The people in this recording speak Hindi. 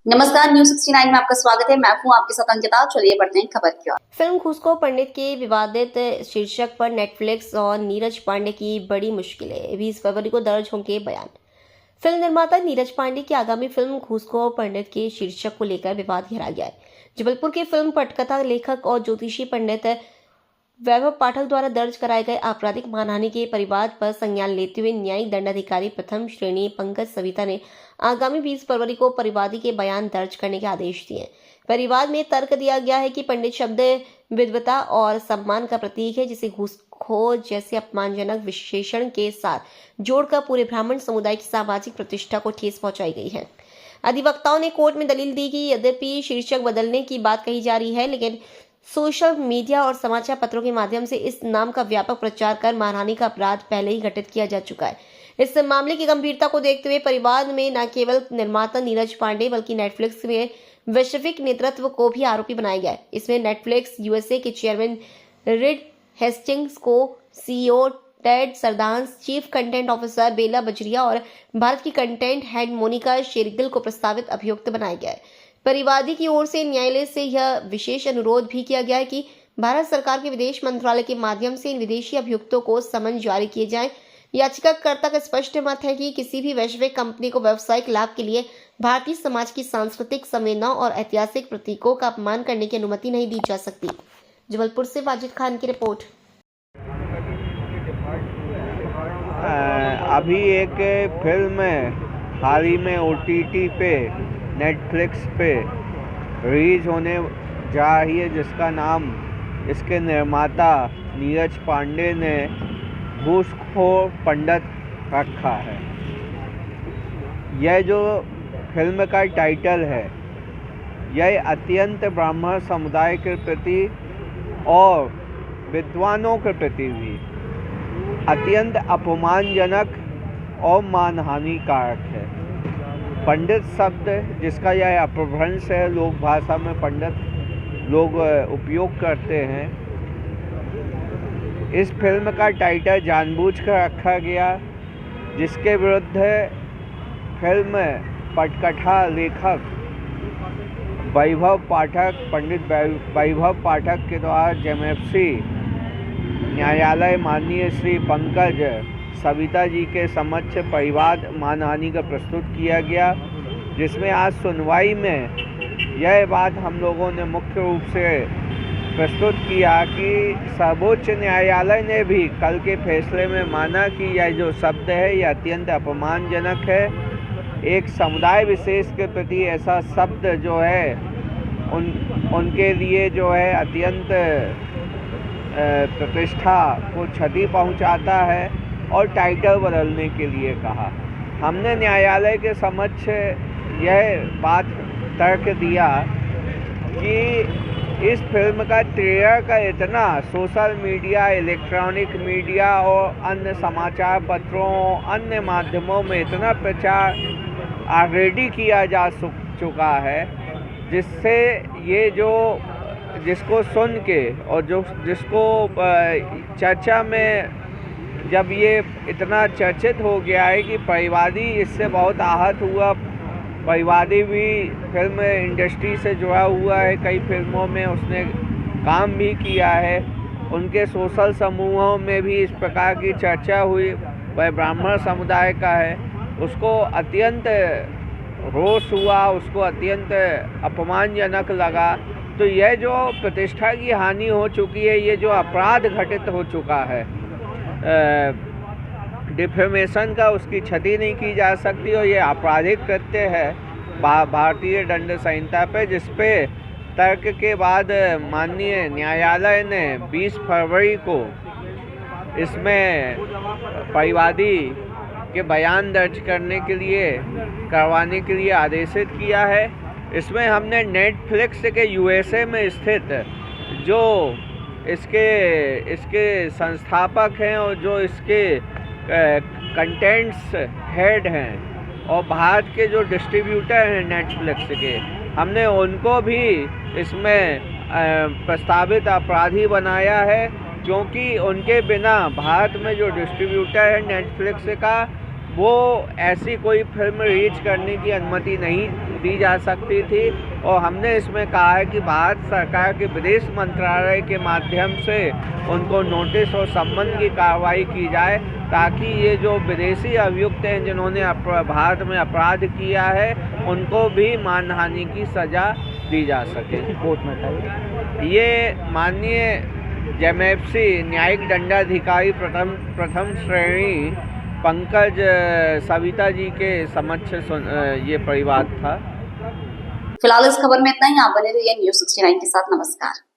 नमस्कार, न्यूज 69 में आपका स्वागत है। मैं हूं आपके साथ अंकिता। चलिए बढ़ते हैं खबर की ओर। फिल्म घूसखोर पंडित के विवादित शीर्षक पर नेटफ्लिक्स और नीरज पांडे की बड़ी मुश्किलें, 20 फरवरी को दर्ज होंगे बयान। फिल्म निर्माता नीरज पांडे की आगामी फिल्म घूसखोर पंडित के शीर्षक को लेकर विवाद गहरा गया है। जबलपुर के फिल्म पटकथा लेखक और ज्योतिषी पंडित वैभव पाठक द्वारा दर्ज कराए गए आपराधिक मानहानि के परिवाद पर संज्ञान लेते हुए न्यायिक दंडाधिकारी प्रथम श्रेणी पंकज सविता ने आगामी 20 फरवरी को परिवादी के बयान दर्ज करने के आदेश दिए। परिवाद में तर्क दिया गया है कि पंडित शब्द विद्वता और सम्मान का प्रतीक है, जिसे घूसखोर जैसे अपमानजनक विशेषण के साथ जोड़कर पूरे ब्राह्मण समुदाय की सामाजिक प्रतिष्ठा को ठेस पहुंचाई गई है। अधिवक्ताओं ने कोर्ट में दलील दी कि यद्यपि शीर्षक बदलने की बात कही जा रही है, लेकिन सोशल मीडिया और समाचार पत्रों के माध्यम से इस नाम का व्यापक प्रचार कर मानहानि का अपराध पहले ही घटित किया जा चुका है। इस मामले की गंभीरता को देखते हुए परिवाद में न केवल निर्माता नीरज पांडे बल्कि नेटफ्लिक्स में वैश्विक नेतृत्व को भी आरोपी बनाया गया है। इसमें नेटफ्लिक्स यूएसए के चेयरमैन रिड हेस्टिंग्स को CEO Ted Sarandos, chief content officer Bela Bajaria और भारत की कंटेंट हेड मोनिका शेरगिल को प्रस्तावित अभियुक्त बनाया गया है। परिवादी की ओर से न्यायालय से यह विशेष अनुरोध भी किया गया है कि भारत सरकार के विदेश मंत्रालय के माध्यम से इन विदेशी अभियुक्तों को समन जारी किए जाएं। याचिकाकर्ता का स्पष्ट मत है कि किसी भी वैश्विक कंपनी को व्यावसायिक लाभ के लिए भारतीय समाज की सांस्कृतिक संवेदनाओं और ऐतिहासिक प्रतीकों का अपमान करने की अनुमति नहीं दी जा सकती। जबलपुर से वाजिद खान की रिपोर्ट। अभी एक फिल्म हाल ही में OTT पे नेटफ्लिक्स पे रिलीज होने जा रही है, जिसका नाम इसके निर्माता नीरज पांडे ने घूसखोर पंडित रखा है। यह जो फिल्म का टाइटल है, यह अत्यंत ब्राह्मण समुदाय के प्रति और विद्वानों के प्रति भी अत्यंत अपमानजनक और मानहानिकारक है। पंडित शब्द जिसका यह अपभ्रंश है, लोक भाषा में पंडित लोग उपयोग करते हैं। इस फिल्म का टाइटल जानबूझकर रखा गया, जिसके विरुद्ध फिल्म पटकथा लेखक वैभव पाठक, पंडित वैभव पाठक के द्वारा JMFC न्यायालय माननीय श्री पंकज सविता जी के समक्ष परिवाद मानहानि का प्रस्तुत किया गया, जिसमें आज सुनवाई में यह बात हम लोगों ने मुख्य रूप से प्रस्तुत किया कि सर्वोच्च न्यायालय ने भी कल के फैसले में माना कि यह जो शब्द है यह अत्यंत अपमानजनक है। एक समुदाय विशेष के प्रति ऐसा शब्द जो है उनके लिए जो है अत्यंत प्रतिष्ठा को क्षति पहुंचाता है, और टाइटल बदलने के लिए कहा। हमने न्यायालय के समक्ष यह बात तर्क दिया कि इस फिल्म का ट्रेलर का इतना सोशल मीडिया, इलेक्ट्रॉनिक मीडिया और अन्य समाचार पत्रों, अन्य माध्यमों में इतना प्रचार ऑलरेडी किया जा चुका है, जिससे ये जिसको सुन के और जिसको चर्चा में जब ये इतना चर्चित हो गया है कि परिवादी इससे बहुत आहत हुआ। परिवादी भी फिल्म इंडस्ट्री से जुड़ा हुआ है, कई फिल्मों में उसने काम भी किया है। उनके सोशल समूहों में भी इस प्रकार की चर्चा हुई। वह ब्राह्मण समुदाय का है, उसको अत्यंत रोष हुआ, उसको अत्यंत अपमानजनक लगा। तो यह जो प्रतिष्ठा की हानि हो चुकी है, ये जो अपराध घटित हो चुका है, डिफेमेशन का, उसकी क्षति नहीं की जा सकती, और ये आपराधिक कृत्य है भारतीय दंड संहिता पे, जिस पे तर्क के बाद माननीय न्यायालय ने 20 फरवरी को इसमें परिवादी के बयान दर्ज करवाने के लिए आदेशित किया है। इसमें हमने नेटफ्लिक्स के USA में स्थित जो इसके संस्थापक हैं और जो इसके कंटेंट्स हेड हैं और भारत के जो डिस्ट्रीब्यूटर हैं नेटफ्लिक्स के, हमने उनको भी इसमें प्रस्तावित अपराधी बनाया है, क्योंकि उनके बिना भारत में जो डिस्ट्रीब्यूटर है नेटफ्लिक्स का, वो ऐसी कोई फिल्म रिलीज करने की अनुमति नहीं दी जा सकती थी। और हमने इसमें कहा है कि भारत सरकार के विदेश मंत्रालय के माध्यम से उनको नोटिस और सम्मन की कार्रवाई की जाए, ताकि ये जो विदेशी अभियुक्त हैं जिन्होंने भारत में अपराध किया है उनको भी मानहानि की सज़ा दी जा सके। ये माननीय जेएमएफसी न्यायिक दंडाधिकारी प्रथम श्रेणी पंकज सविता जी के समक्ष ये परिवाद था। फिलहाल इस खबर में इतना ही। आप बने रहिए News 69 के साथ। नमस्कार।